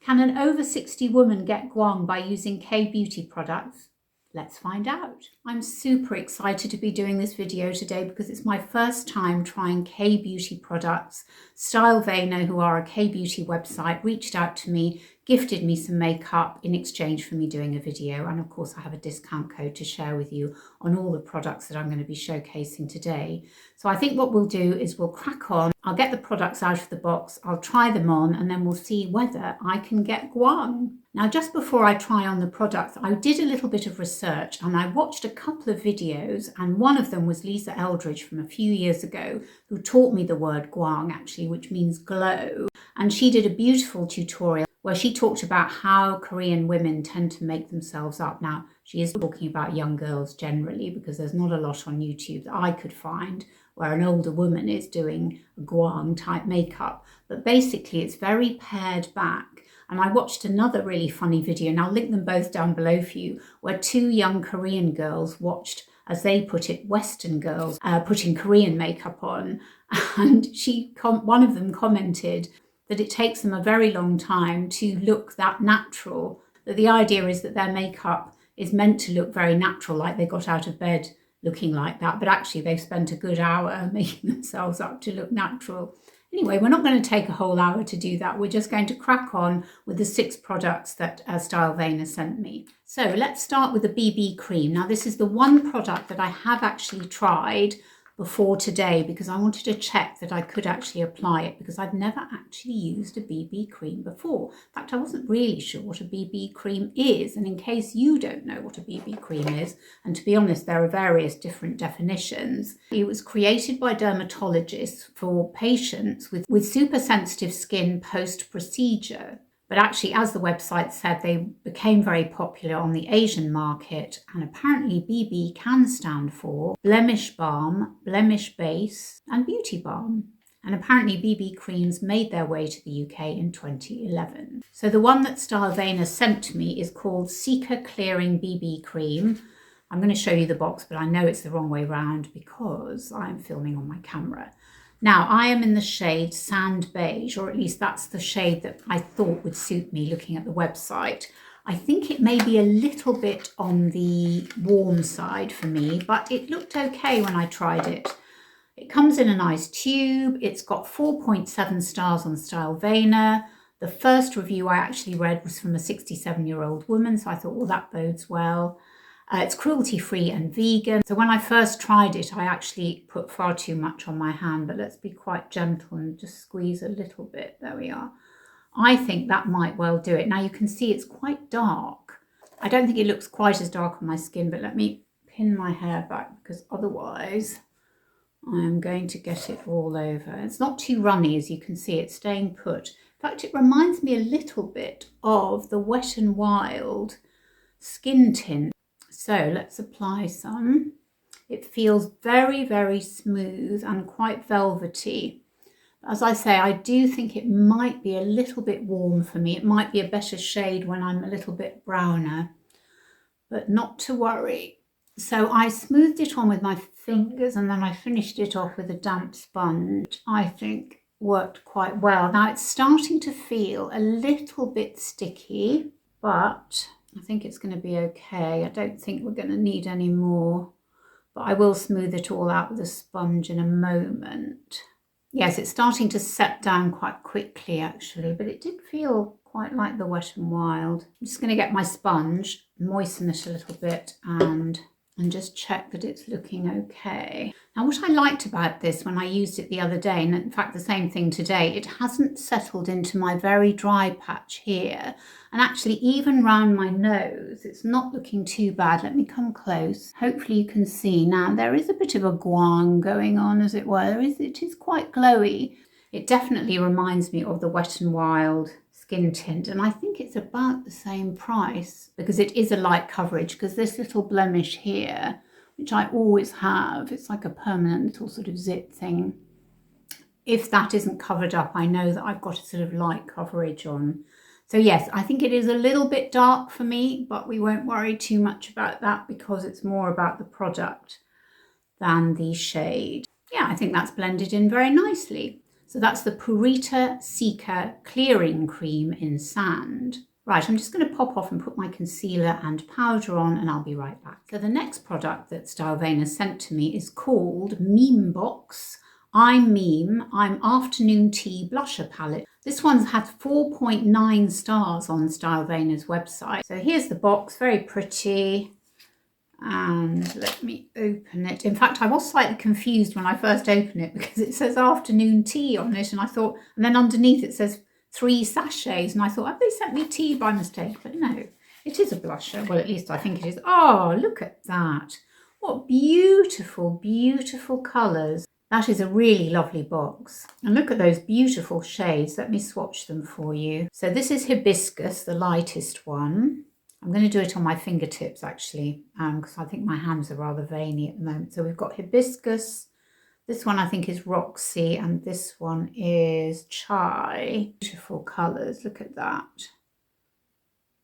Can an over 60 woman get guang by using K-beauty products? Let's find out. I'm super excited to be doing this video today because it's my first time trying K-beauty products. Cerave, who are a K-beauty website, reached out to me, gifted me some makeup in exchange for me doing a video. And of course, I have a discount code to share with you on all the products that I'm going to be showcasing today. So I think what we'll do is we'll crack on. I'll get the products out of the box, I'll try them on, and then we'll see whether I can get guang. Now, just before I try on the products, I did a little bit of research and I watched a couple of videos, and one of them was Lisa Eldridge from a few years ago, who taught me the word guang actually, which means glow. And she did a beautiful tutorial where she talked about how Korean women tend to make themselves up. Now, she is talking about young girls generally because there's not a lot on YouTube that I could find where an older woman is doing a guang type makeup. But basically it's very pared back. And I watched another really funny video, and I'll link them both down below for you, where two young Korean girls watched, as they put it, Western girls putting Korean makeup on. And one of them commented that it takes them a very long time to look that natural, that the idea is that their makeup is meant to look very natural, like they got out of bed looking like that, but actually they've spent a good hour making themselves up to look natural. Anyway, we're not going to take a whole hour to do that. We're just going to crack on with the 6 products that Cerave has sent me. So let's start with the BB cream. Now, this is the one product that I have actually tried before today because I wanted to check that I could actually apply it because I've never actually used a BB cream before. In fact, I wasn't really sure what a BB cream is. And in case you don't know what a BB cream is, and to be honest, there are various different definitions. It was created by dermatologists for patients with super sensitive skin post-procedure. But actually, as the website said, they became very popular on the Asian market, and apparently BB can stand for blemish balm, blemish base, and beauty balm. And apparently BB creams made their way to the UK in 2011. So the one that Cerave sent to me is called Seeker Clearing BB Cream. I'm going to show you the box, but I know it's the wrong way round because I'm filming on my camera. Now, I am in the shade Sand Beige, or at least that's the shade that I thought would suit me looking at the website. I think it may be a little bit on the warm side for me, but it looked okay when I tried it. It comes in a nice tube. It's got 4.7 stars on Cerave. The first review I actually read was from a 67-year-old woman, so I thought, well, that bodes well. It's cruelty-free and vegan. So when I first tried it, I actually put far too much on my hand, but let's be quite gentle and just squeeze a little bit. There we are. I think that might well do it. Now you can see it's quite dark. I don't think it looks quite as dark on my skin, but let me pin my hair back because otherwise I am going to get it all over. It's not too runny, as you can see, it's staying put. In fact, it reminds me a little bit of the Wet n Wild skin tint. So let's apply some. It feels very, very smooth and quite velvety. As I say, I do think it might be a little bit warm for me. It might be a better shade when I'm a little bit browner, but not to worry. So I smoothed it on with my fingers and then I finished it off with a damp sponge. I think worked quite well. Now it's starting to feel a little bit sticky, but I think it's going to be okay. I don't think we're going to need any more, but I will smooth it all out with a sponge in a moment. Yes, it's starting to set down quite quickly actually, but it did feel quite like the Wet n Wild. I'm just going to get my sponge, moisten it a little bit and just check that it's looking okay. Now what I liked about this when I used it the other day, and in fact the same thing today, it hasn't settled into my very dry patch here. And actually even round my nose, it's not looking too bad. Let me come close. Hopefully you can see. Now there is a bit of a guang going on, as it were. It is quite glowy. It definitely reminds me of the Wet n Wild skin tint, and I think it's about the same price because it is a light coverage, because this little blemish here, which I always have, it's like a permanent little sort of zit thing. If that isn't covered up, I know that I've got a sort of light coverage on. So yes, I think it is a little bit dark for me, but we won't worry too much about that because it's more about the product than the shade. Yeah, I think that's blended in very nicely. So that's the Purita Seeker Clearing Cream in Sand. Right, I'm just going to pop off and put my concealer and powder on, and I'll be right back. So the next product that Stylevane sent to me is called Meme Box. I'm Afternoon Tea Blusher Palette. This one's had 4.9 stars on Stylevane's website. So here's the box, very pretty. And let me open it. In fact, I was slightly confused when I first opened it because it says afternoon tea on it, and I thought, and then underneath it says 3 sachets, and I thought, have they sent me tea by mistake? But no, it is a blusher. Well, at least I think it is. Oh, look at that. What beautiful, beautiful colours. That is a really lovely box. And look at those beautiful shades. Let me swatch them for you. So this is Hibiscus, the lightest one. I'm going to do it on my fingertips actually, because I think my hands are rather veiny at the moment. So we've got Hibiscus. This one I think is Roxy, and this one is Chai. Beautiful colours, look at that.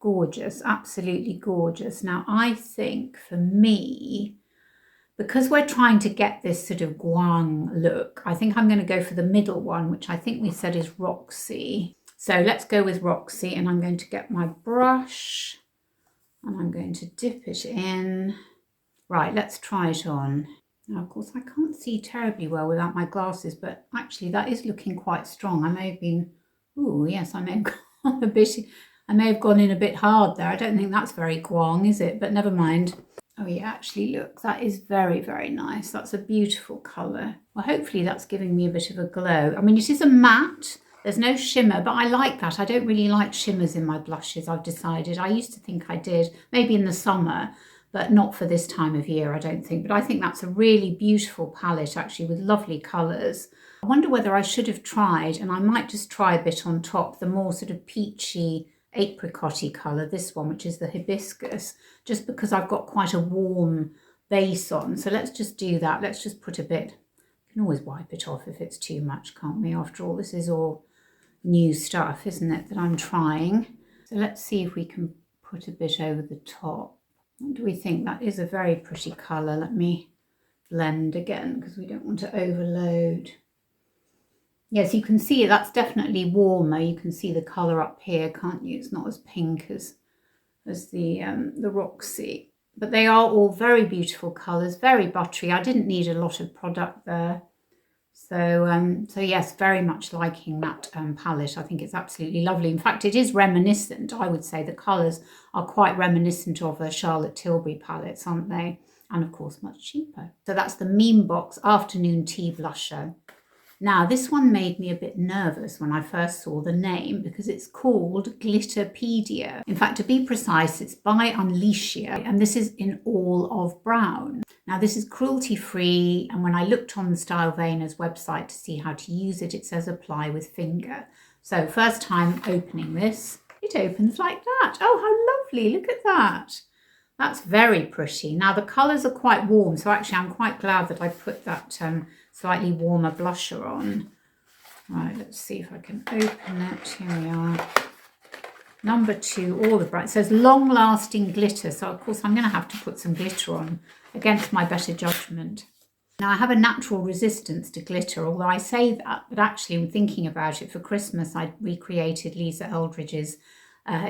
Gorgeous, absolutely gorgeous. Now I think for me, because we're trying to get this sort of guang look, I think I'm going to go for the middle one, which I think we said is Roxy. So let's go with Roxy, and I'm going to get my brush and I'm going to dip it in. Right, let's try it on. Now, of course, I can't see terribly well without my glasses, but actually that is looking quite strong. I may have been, oh yes, I may have gone a bit, I may have gone in a bit hard there. I don't think that's very guang, is it? But never mind. Oh yeah, actually look, that is very, very nice. That's a beautiful colour. Well, hopefully that's giving me a bit of a glow. I mean, it is a matte. There's no shimmer, but I like that. I don't really like shimmers in my blushes, I've decided. I used to think I did, maybe in the summer, but not for this time of year, I don't think. But I think that's a really beautiful palette, actually, with lovely colours. I wonder whether I should have tried, and I might just try a bit on top, the more sort of peachy, apricot-y colour, this one, which is the Hibiscus, just because I've got quite a warm base on. So let's just do that. Let's just put a bit. We can always wipe it off if it's too much, can't we? After all, this is all new stuff, isn't it, that I'm trying. So let's see if we can put a bit over the top. What do we think? That is a very pretty colour. Let me blend again because we don't want to overload. Yes, you can see that's definitely warmer. You can see the colour up here, can't you? It's not as pink as the Roxy. But they are all very beautiful colours, very buttery. I didn't need a lot of product there. So yes, very much liking that palette. I think it's absolutely lovely. In fact, it is reminiscent, I would say. The colours are quite reminiscent of a Charlotte Tilbury palettes, aren't they? And of course, much cheaper. So that's the Meme Box Afternoon Tea Blusher. Now, this one made me a bit nervous when I first saw the name because it's called Glitterpedia. In fact, to be precise, it's by Unleashia, and this is in all of brown. Now, this is cruelty-free, and when I looked on the Stylevane's website to see how to use it, it says apply with finger. So first time opening this, it opens like that. Oh, how lovely, look at that. That's very pretty. Now, the colours are quite warm, so actually I'm quite glad that I put that slightly warmer blusher on. Right, let's see if I can open it. Here we are. Number 2, all the bright. It says long-lasting glitter. So, of course, I'm going to have to put some glitter on against my better judgment. Now, I have a natural resistance to glitter, although I say that, but actually, in thinking about it, for Christmas, I recreated Lisa Eldridge's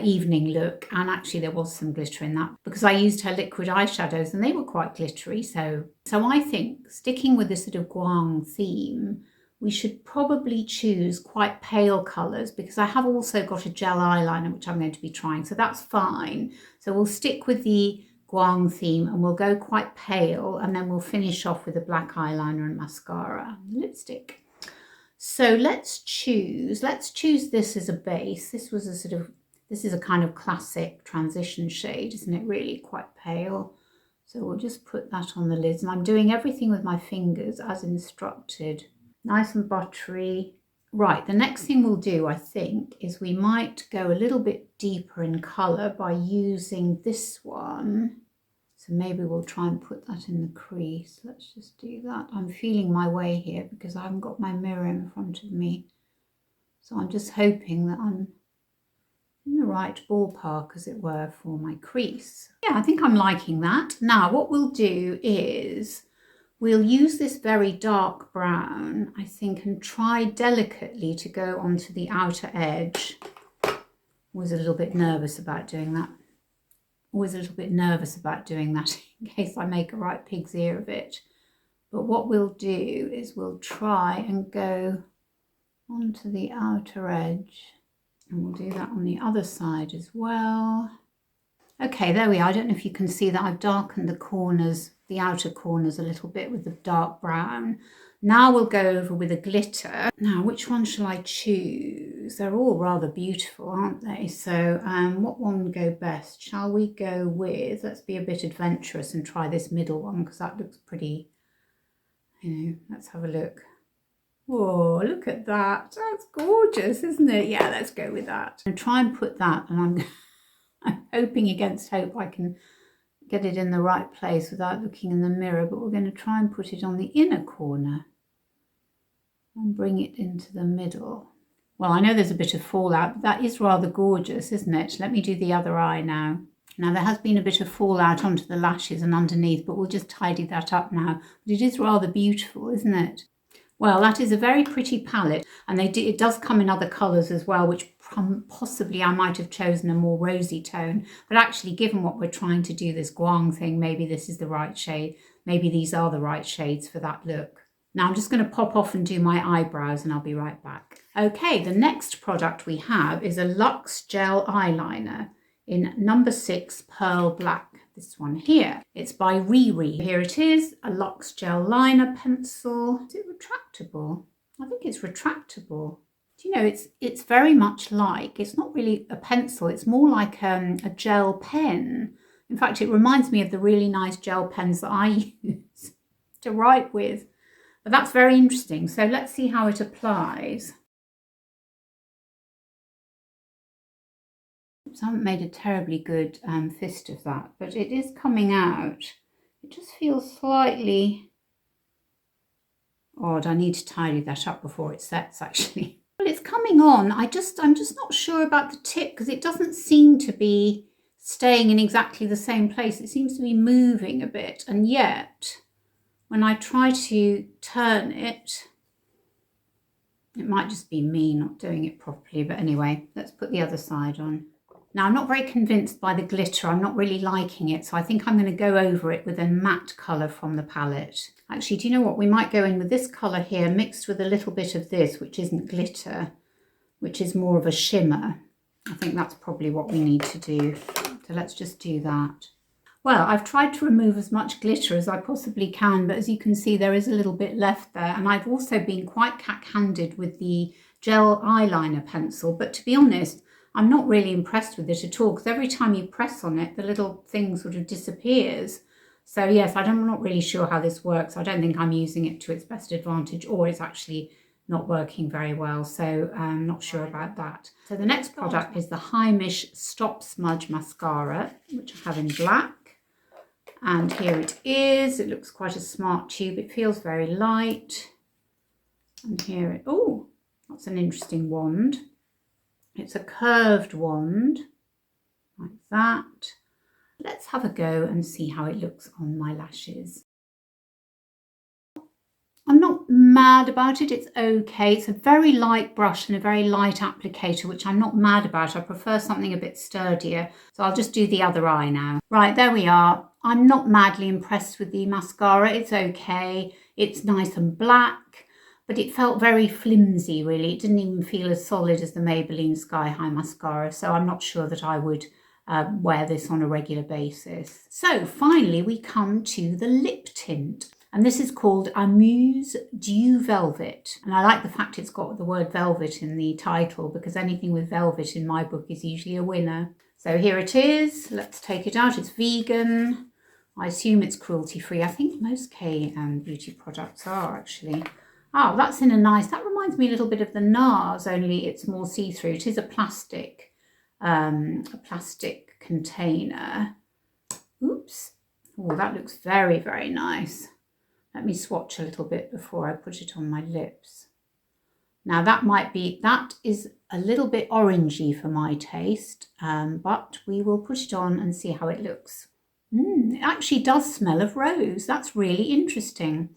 evening look, and actually there was some glitter in that because I used her liquid eyeshadows and they were quite glittery. So I think sticking with this sort of guang theme, we should probably choose quite pale colours because I have also got a gel eyeliner which I'm going to be trying, so that's fine. So we'll stick with the guang theme and we'll go quite pale, and then we'll finish off with a black eyeliner and mascara and lipstick. So let's choose this as a base. This is a kind of classic transition shade, isn't it? Really quite pale. So we'll just put that on the lids. And I'm doing everything with my fingers as instructed. Nice and buttery. Right, the next thing we'll do, I think, is we might go a little bit deeper in colour by using this one. So maybe we'll try and put that in the crease. Let's just do that. I'm feeling my way here because I haven't got my mirror in front of me. So I'm just hoping that I'm in the right ballpark, as it were, for my crease. Yeah, I think I'm liking that. Now, what we'll do is We'll use this very dark brown, I think, and try delicately to go onto the outer edge. Was a little bit nervous about doing that. Always a little bit nervous about doing that in case I make a right pig's ear of it. But what we'll do is we'll try and go onto the outer edge, and we'll do that on the other side as well. Okay, there we are. I don't know if you can see that I've darkened the corners, the outer corners a little bit with the dark brown. Now we'll go over with a glitter. Now, which one shall I choose? They're all rather beautiful, aren't they? So what one would go best? Shall we go with, let's be a bit adventurous and try this middle one, because that looks pretty, you know, let's have a look. Whoa, look at that. That's gorgeous, isn't it? Yeah, let's go with that. And try and put that, and I'm hoping against hope I can get it in the right place without looking in the mirror, but we're going to try and put it on the inner corner and bring it into the middle. Well, I know there's a bit of fallout, but that is rather gorgeous, isn't it? Let me do the other eye now. Now, there has been a bit of fallout onto the lashes and underneath, but we'll just tidy that up now. But it is rather beautiful, isn't it? Well, that is a very pretty palette, and it does come in other colours as well, which possibly I might have chosen a more rosy tone. But actually, given what we're trying to do, this guang thing, maybe this is the right shade. Maybe these are the right shades for that look. Now I'm just going to pop off and do my eyebrows, and I'll be right back. Okay, the next product we have is a Luxe Gel Eyeliner in number 6 Pearl Black. This one here. It's by Riri. Here it is, a Luxe Gel Liner pencil. Is it retractable? I think it's retractable. Do you know, it's very much like, it's not really a pencil, it's more like a gel pen. In fact, it reminds me of the really nice gel pens that I use to write with. But that's very interesting. So let's see how it applies. I haven't made a terribly good fist of that, but it is coming out. It just feels slightly odd. I need to tidy that up before it sets, actually. Well, it's coming on. I'm just not sure about the tip, because it doesn't seem to be staying in exactly the same place. It seems to be moving a bit, and yet when I try to turn it, it might just be me not doing it properly. But anyway, let's put the other side on. Now, I'm not very convinced by the glitter. I'm not really liking it, so I think I'm going to go over it with a matte colour from the palette. Actually, do you know what? We might go in with this colour here mixed with a little bit of this, which isn't glitter, which is more of a shimmer. I think that's probably what we need to do. So let's just do that. Well, I've tried to remove as much glitter as I possibly can, but as you can see, there is a little bit left there. And I've also been quite cack-handed with the gel eyeliner pencil, but to be honest, I'm not really impressed with it at all, because every time you press on it, the little thing sort of disappears. So yes, I'm not really sure how this works. I don't think I'm using it to its best advantage, or it's actually not working very well. So I'm not sure about that. So the next product is the Heimish Stop Smudge Mascara, which I have in black. And here it is. It looks quite a smart tube. It feels very light. And here oh, that's an interesting wand. It's a curved wand, like that. Let's have a go and see how it looks on my lashes. I'm not mad about it, it's okay. It's a very light brush and a very light applicator, which I'm not mad about. I prefer something a bit sturdier. So I'll just do the other eye now. Right, there we are. I'm not madly impressed with the mascara. It's okay. It's nice and black, but it felt very flimsy, really. It didn't even feel as solid as the Maybelline Sky High mascara. So I'm not sure that I would wear this on a regular basis. So finally, we come to the lip tint. And this is called Amuse Dew Velvet. And I like the fact it's got the word velvet in the title, because anything with velvet in my book is usually a winner. So here it is. Let's take it out. It's vegan. I assume it's cruelty-free. I think most beauty products are, actually. Oh, that's in a nice, that reminds me a little bit of the NARS, only it's more see-through. It is a plastic container. Oops. Oh, that looks very, very nice. Let me swatch a little bit before I put it on my lips. Now that is a little bit orangey for my taste, but we will put it on and see how it looks. It actually does smell of rose. That's really interesting.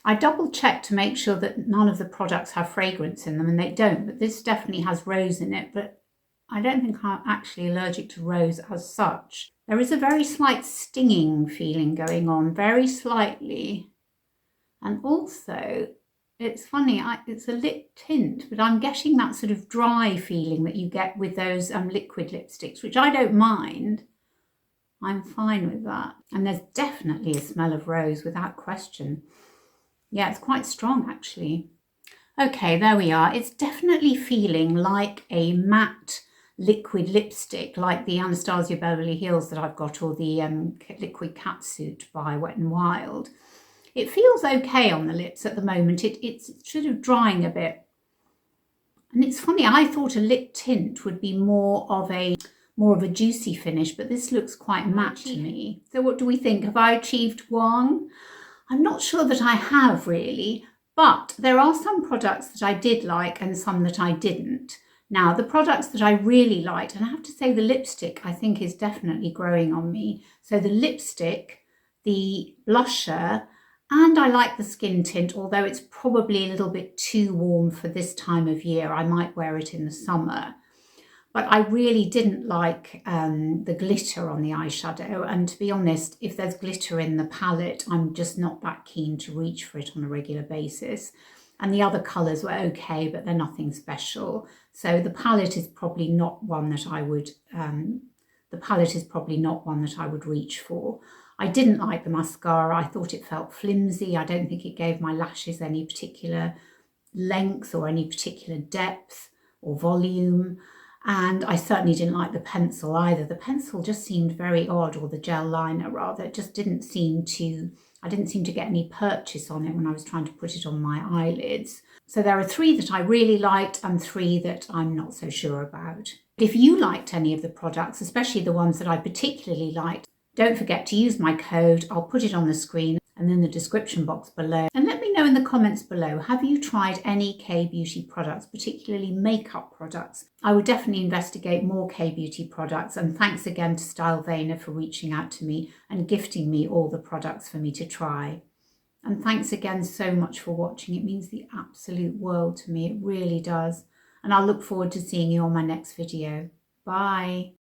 I double checked to make sure that none of the products have fragrance in them, and they don't, but this definitely has rose in it, but I don't think I'm actually allergic to rose as such. There is a very slight stinging feeling going on, very slightly. And also, it's funny, it's a lip tint, but I'm getting that sort of dry feeling that you get with those liquid lipsticks, which I don't mind. I'm fine with that. And there's definitely a smell of rose without question. Yeah, it's quite strong actually. Okay, there we are. It's definitely feeling like a matte liquid lipstick, like the Anastasia Beverly Hills that I've got, or the liquid catsuit by Wet n Wild. It feels okay on the lips at the moment. It's sort of drying a bit. And it's funny, I thought a lip tint would be more of a juicy finish, but this looks quite matte to me. So what do we think? Have I achieved Guang? I'm not sure that I have really, but there are some products that I did like and some that I didn't. Now, the products that I really liked, and I have to say the lipstick I think is definitely growing on me. So the lipstick, the blusher, and I like the skin tint, although it's probably a little bit too warm for this time of year. I might wear it in the summer. But I really didn't like the glitter on the eyeshadow. And to be honest, if there's glitter in the palette, I'm just not that keen to reach for it on a regular basis. And the other colours were okay, but they're nothing special. So the palette is probably not one that I would, reach for. I didn't like the mascara. I thought it felt flimsy. I don't think it gave my lashes any particular length or any particular depth or volume. And I certainly didn't like the pencil either. The pencil just seemed very odd, or the gel liner rather. It just didn't seem to, I didn't seem to get any purchase on it when I was trying to put it on my eyelids. So there are 3 that I really liked and 3 that I'm not so sure about. If you liked any of the products, especially the ones that I particularly liked, don't forget to use my code. I'll put it on the screen and in the description box below. And let me know in the comments below, have you tried any K-beauty products, particularly makeup products? I would definitely investigate more K-beauty products, and thanks again to Stylevania for reaching out to me and gifting me all the products for me to try. And thanks again so much for watching. It means the absolute world to me, it really does. And I'll look forward to seeing you on my next video. Bye.